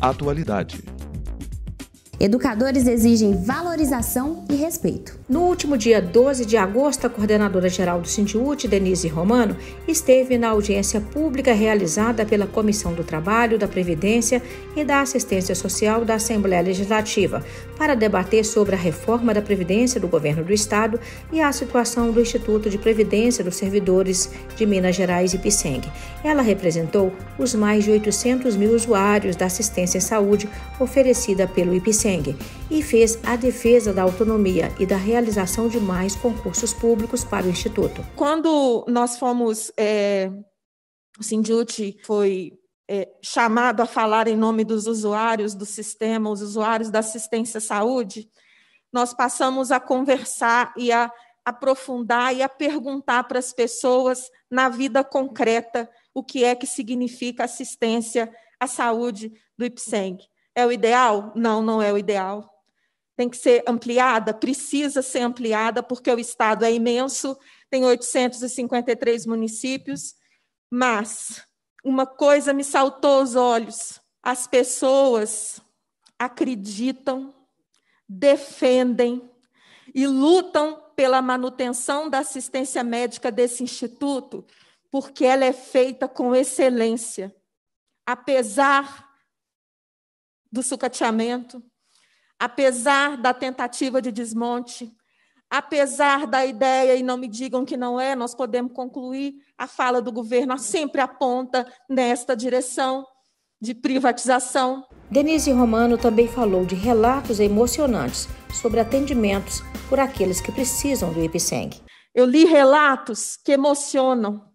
Atualidade. Educadores exigem valorização e respeito. No último dia 12 de agosto, a coordenadora-geral do Sindiúti, Denise Romano, esteve na audiência pública realizada pela Comissão do Trabalho, da Previdência e da Assistência Social da Assembleia Legislativa para debater sobre a reforma da Previdência do Governo do Estado e a situação do Instituto de Previdência dos Servidores de Minas Gerais, IPSENG. Ela representou os mais de 800 mil usuários da assistência em saúde oferecida pelo IPSENG e fez a defesa da autonomia e da realização de mais concursos públicos para o Instituto. Quando nós fomos, o Sindiúti foi chamado a falar em nome dos usuários do sistema, os usuários da assistência à saúde, nós passamos a conversar e a aprofundar e a perguntar para as pessoas na vida concreta o que é que significa assistência à saúde do IPSENG. É o ideal? Não, não é o ideal. Tem que ser ampliada? Precisa ser ampliada, porque o Estado é imenso, tem 853 municípios, mas uma coisa me saltou aos olhos: as pessoas acreditam, defendem e lutam pela manutenção da assistência médica desse instituto, porque ela é feita com excelência, apesar do sucateamento, apesar da tentativa de desmonte, apesar da ideia, e não me digam que não é, nós podemos concluir, a fala do governo sempre aponta nesta direção de privatização. Denise Romano também falou de relatos emocionantes sobre atendimentos por aqueles que precisam do IPSENG. Eu li relatos que emocionam,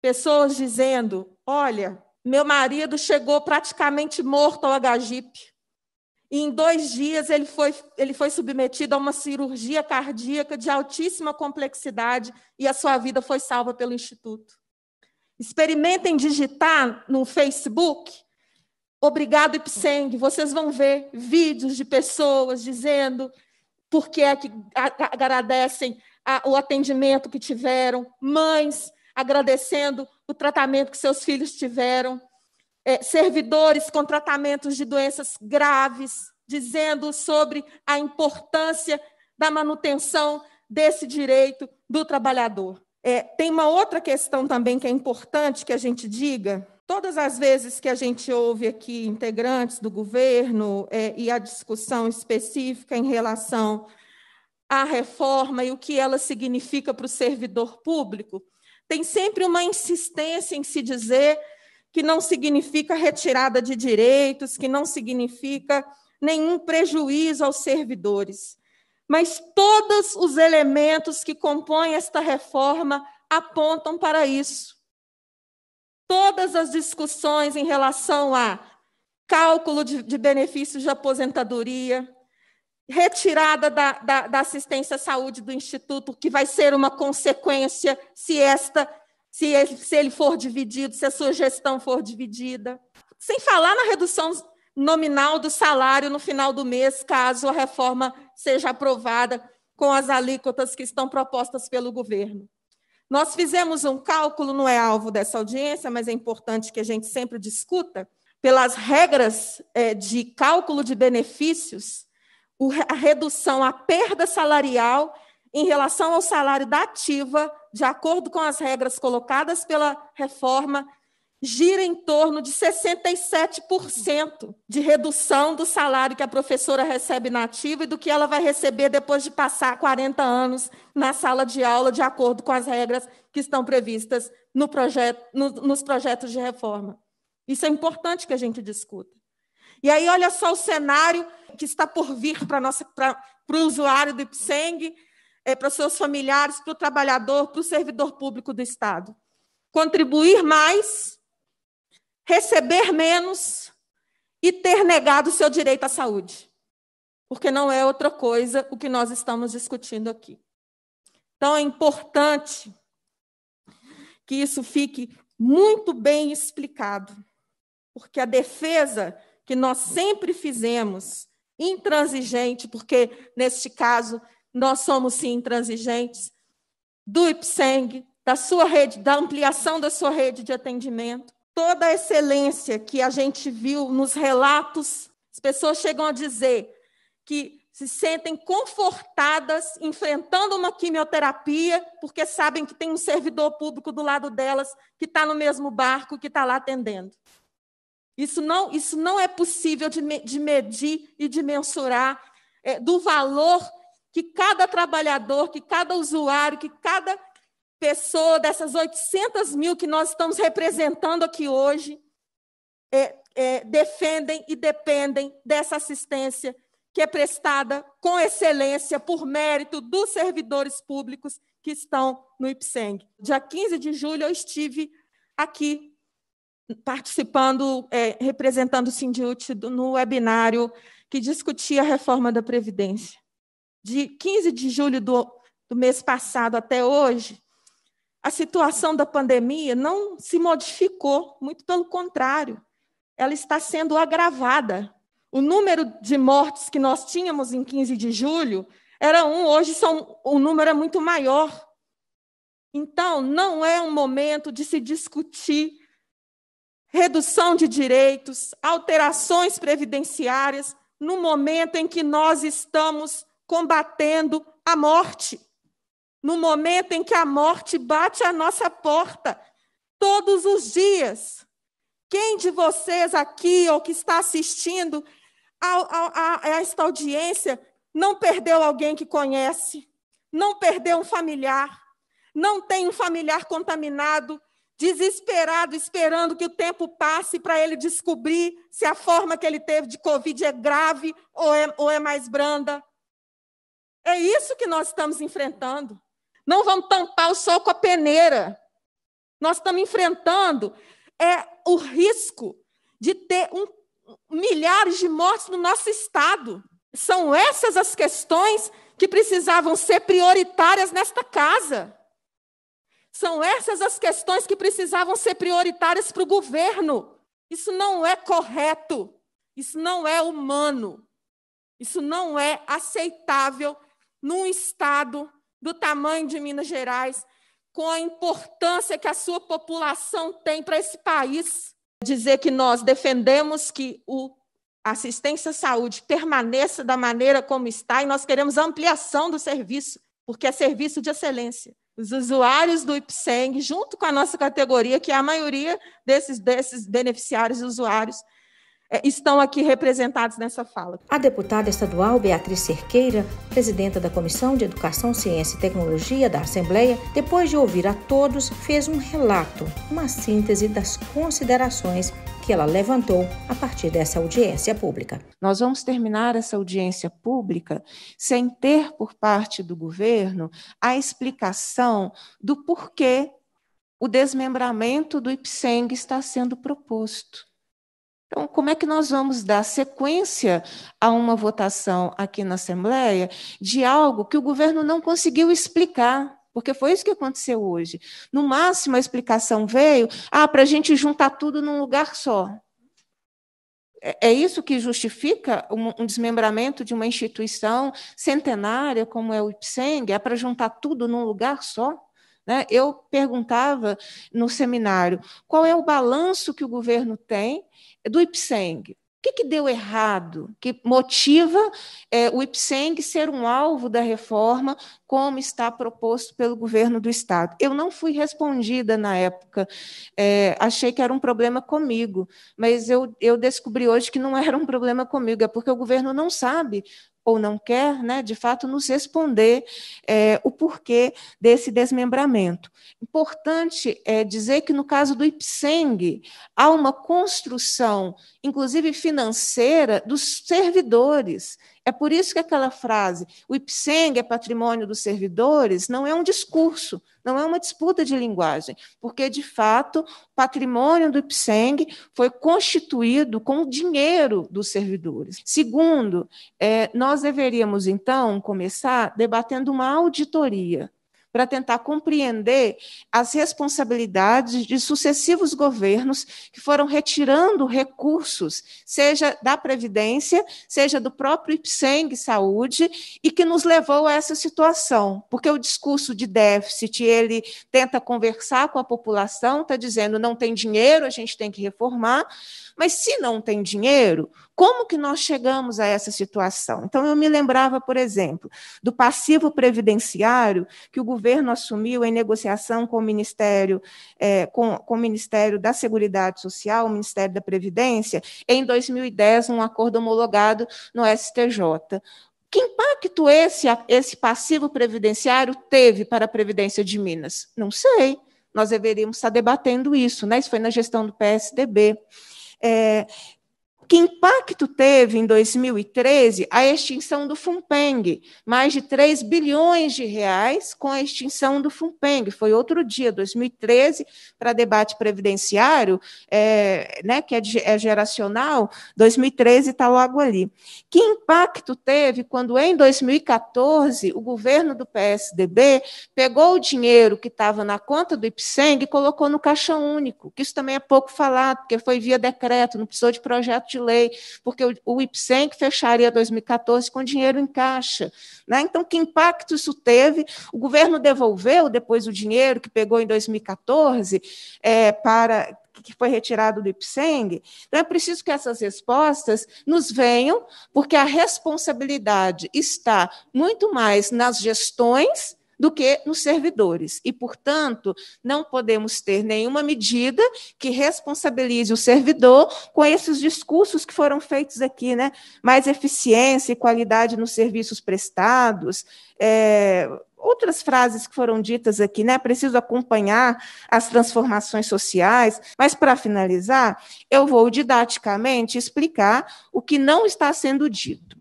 pessoas dizendo: olha, meu marido chegou praticamente morto ao HGIP. E em 2 dias ele foi submetido a uma cirurgia cardíaca de altíssima complexidade e a sua vida foi salva pelo Instituto. Experimentem digitar no Facebook, obrigado IPSENG, vocês vão ver vídeos de pessoas dizendo por que é que agradecem o atendimento que tiveram, mães agradecendo o tratamento que seus filhos tiveram, servidores com tratamentos de doenças graves, dizendo sobre a importância da manutenção desse direito do trabalhador. Tem uma outra questão também que é importante que a gente diga. Todas as vezes que a gente ouve aqui integrantes do governo e a discussão específica em relação à reforma e o que ela significa para o servidor público, tem sempre uma insistência em se dizer que não significa retirada de direitos, que não significa nenhum prejuízo aos servidores. Mas todos os elementos que compõem esta reforma apontam para isso. Todas as discussões em relação a cálculo de benefícios de aposentadoria, retirada da assistência à saúde do Instituto, que vai ser uma consequência se ele for dividido, se a sua gestão for dividida. Sem falar na redução nominal do salário no final do mês, caso a reforma seja aprovada com as alíquotas que estão propostas pelo governo. Nós fizemos um cálculo, não é alvo dessa audiência, mas é importante que a gente sempre discuta, pelas regras de cálculo de benefícios, a redução, a perda salarial em relação ao salário da ativa, de acordo com as regras colocadas pela reforma, gira em torno de 67% de redução do salário que a professora recebe na ativa e do que ela vai receber depois de passar 40 anos na sala de aula, de acordo com as regras que estão previstas nos projetos de reforma. Isso é importante que a gente discuta. E aí, olha só o cenário que está por vir para o usuário do IPSENG, para os seus familiares, para o trabalhador, para o servidor público do Estado. Contribuir mais, receber menos e ter negado o seu direito à saúde. Porque não é outra coisa o que nós estamos discutindo aqui. Então, é importante que isso fique muito bem explicado, porque a defesa que nós sempre fizemos, intransigente, porque, neste caso, nós somos, sim, intransigentes, do IPSENG, da sua rede, da ampliação da sua rede de atendimento, toda a excelência que a gente viu nos relatos, as pessoas chegam a dizer que se sentem confortadas enfrentando uma quimioterapia, porque sabem que tem um servidor público do lado delas, que está no mesmo barco, que está lá atendendo. Isso não é possível de medir e de mensurar do valor que cada trabalhador, que cada usuário, que cada pessoa dessas 800 mil que nós estamos representando aqui hoje defendem e dependem dessa assistência que é prestada com excelência por mérito dos servidores públicos que estão no IPSENG. Dia 15 de julho, eu estive aqui participando, representando o Sindiúti no webinário que discutia a reforma da Previdência. De 15 de julho do mês passado até hoje, a situação da pandemia não se modificou, muito pelo contrário, ela está sendo agravada. O número de mortes que nós tínhamos em 15 de julho era hoje o número é muito maior. Então, não é um momento de se discutir redução de direitos, alterações previdenciárias, no momento em que nós estamos combatendo a morte, no momento em que a morte bate à nossa porta todos os dias. Quem de vocês aqui ou que está assistindo a esta audiência não perdeu alguém que conhece, não perdeu um familiar, não tem um familiar contaminado, desesperado, esperando que o tempo passe para ele descobrir se a forma que ele teve de Covid é grave ou é mais branda? É isso que nós estamos enfrentando. Não vamos tampar o sol com a peneira. Nós estamos enfrentando o risco de ter milhares de mortes no nosso estado. São essas as questões que precisavam ser prioritárias nesta casa. São essas as questões que precisavam ser prioritárias para o governo. Isso não é correto, isso não é humano, isso não é aceitável num estado do tamanho de Minas Gerais, com a importância que a sua população tem para esse país. Dizer que nós defendemos que a assistência à saúde permaneça da maneira como está e nós queremos ampliação do serviço, porque é serviço de excelência. Os usuários do IPSENG, junto com a nossa categoria, que é a maioria desses beneficiários e usuários, estão aqui representados nessa fala. A deputada estadual Beatriz Cerqueira, presidenta da Comissão de Educação, Ciência e Tecnologia da Assembleia, depois de ouvir a todos, fez um relato, uma síntese das considerações que ela levantou a partir dessa audiência pública. Nós vamos terminar essa audiência pública sem ter, por parte do governo, a explicação do porquê o desmembramento do IPSENG está sendo proposto. Então, como é que nós vamos dar sequência a uma votação aqui na Assembleia de algo que o governo não conseguiu explicar? Porque foi isso que aconteceu hoje. No máximo, a explicação veio para a gente juntar tudo num lugar só. É isso que justifica um desmembramento de uma instituição centenária como é o IPSENG? É para juntar tudo num lugar só? Eu perguntava no seminário qual é o balanço que o governo tem do IPSENG. O que deu errado, que motiva o IPSENG ser um alvo da reforma, como está proposto pelo governo do Estado? Eu não fui respondida na época, achei que era um problema comigo, mas eu descobri hoje que não era um problema comigo, é porque o governo não sabe ou não quer, de fato, nos responder o porquê desse desmembramento. Importante dizer que, no caso do IPSENG, há uma construção, inclusive financeira, dos servidores. É por isso que aquela frase, o IPSENG é patrimônio dos servidores, não é um discurso, não é uma disputa de linguagem, porque, de fato, o patrimônio do IPSENG foi constituído com o dinheiro dos servidores. Segundo, nós deveríamos, então, começar debatendo uma auditoria, para tentar compreender as responsabilidades de sucessivos governos que foram retirando recursos, seja da Previdência, seja do próprio IPSENG Saúde, e que nos levou a essa situação, porque o discurso de déficit, ele tenta conversar com a população, está dizendo não tem dinheiro, a gente tem que reformar, mas se não tem dinheiro, como que nós chegamos a essa situação? Então, eu me lembrava, por exemplo, do passivo previdenciário que o governo assumiu em negociação com o Ministério, com o Ministério da Seguridade Social, o Ministério da Previdência, em 2010, um acordo homologado no STJ. Que impacto esse passivo previdenciário teve para a Previdência de Minas? Não sei. Nós deveríamos estar debatendo isso, né? Isso foi na gestão do PSDB. Que impacto teve, em 2013, a extinção do FUNPENG? Mais de 3 bilhões de reais com a extinção do FUNPENG. Foi outro dia, 2013, para debate previdenciário, né, que é geracional, 2013 está logo ali. Que impacto teve quando, em 2014, o governo do PSDB pegou o dinheiro que estava na conta do IPSENG e colocou no Caixa Único, que isso também é pouco falado, porque foi via decreto, não precisou de projeto de lei, porque o IPSENG fecharia 2014 com dinheiro em caixa. Né? Então, que impacto isso teve? O governo devolveu depois o dinheiro que pegou em 2014 que foi retirado do IPSENG. Então, é preciso que essas respostas nos venham, porque a responsabilidade está muito mais nas gestões do que nos servidores. E, portanto, não podemos ter nenhuma medida que responsabilize o servidor com esses discursos que foram feitos aqui, né? Mais eficiência e qualidade nos serviços prestados, outras frases que foram ditas aqui, né? Preciso acompanhar as transformações sociais, mas, para finalizar, eu vou didaticamente explicar o que não está sendo dito.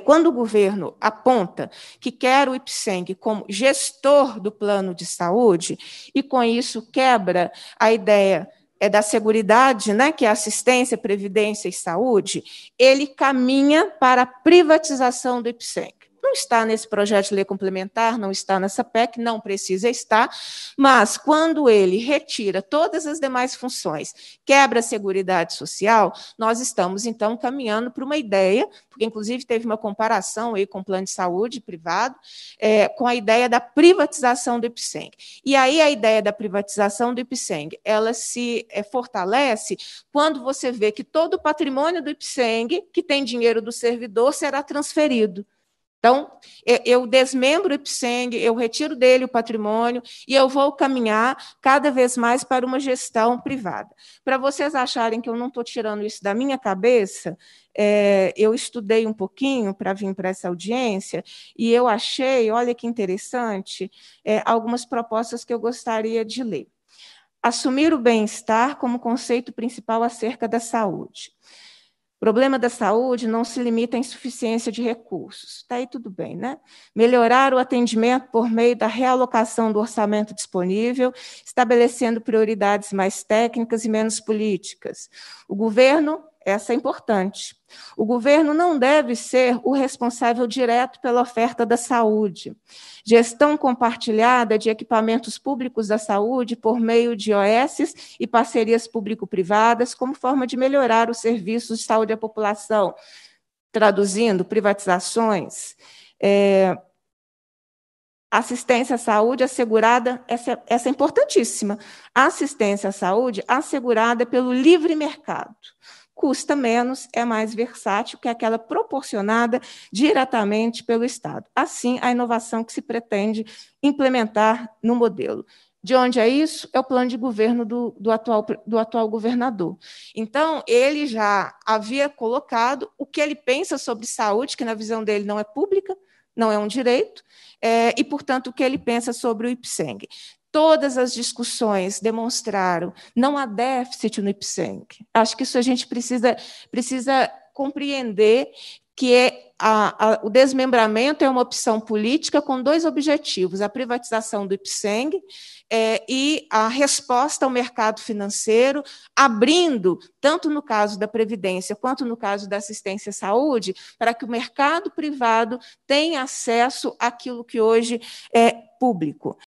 Quando o governo aponta que quer o IPSENG como gestor do plano de saúde, e com isso quebra a ideia da seguridade, né, que é assistência, previdência e saúde, ele caminha para a privatização do IPSENG. Não está nesse projeto de lei complementar, não está nessa PEC, não precisa estar, mas quando ele retira todas as demais funções, quebra a Seguridade Social, nós estamos, então, caminhando para uma ideia, porque, inclusive, teve uma comparação aí com o plano de saúde privado, com a ideia da privatização do IPSENG. E aí a ideia da privatização do IPSENG, ela se fortalece quando você vê que todo o patrimônio do IPSENG, que tem dinheiro do servidor, será transferido. Então, eu desmembro o IPSENG, eu retiro dele o patrimônio e eu vou caminhar cada vez mais para uma gestão privada. Para vocês acharem que eu não estou tirando isso da minha cabeça, eu estudei um pouquinho para vir para essa audiência e eu achei, olha que interessante, algumas propostas que eu gostaria de ler. Assumir o bem-estar como conceito principal acerca da saúde. O problema da saúde não se limita à insuficiência de recursos. Está aí tudo bem, né? Melhorar o atendimento por meio da realocação do orçamento disponível, estabelecendo prioridades mais técnicas e menos políticas. O governo, essa é importante, o governo não deve ser o responsável direto pela oferta da saúde. Gestão compartilhada de equipamentos públicos da saúde por meio de OS e parcerias público-privadas como forma de melhorar os serviços de saúde à população. Traduzindo, privatizações, assistência à saúde assegurada, essa é importantíssima, assistência à saúde assegurada pelo livre mercado. Custa menos, é mais versátil que aquela proporcionada diretamente pelo Estado. Assim, a inovação que se pretende implementar no modelo. De onde é isso? É o plano de governo do atual governador. Então, ele já havia colocado o que ele pensa sobre saúde, que na visão dele não é pública, não é um direito, e, portanto, o que ele pensa sobre o IPSENG. Todas as discussões demonstraram não há déficit no IPSENG. Acho que isso a gente precisa compreender que o desmembramento é uma opção política com dois objetivos, a privatização do IPSENG e a resposta ao mercado financeiro, abrindo, tanto no caso da Previdência quanto no caso da assistência à saúde, para que o mercado privado tenha acesso àquilo que hoje público.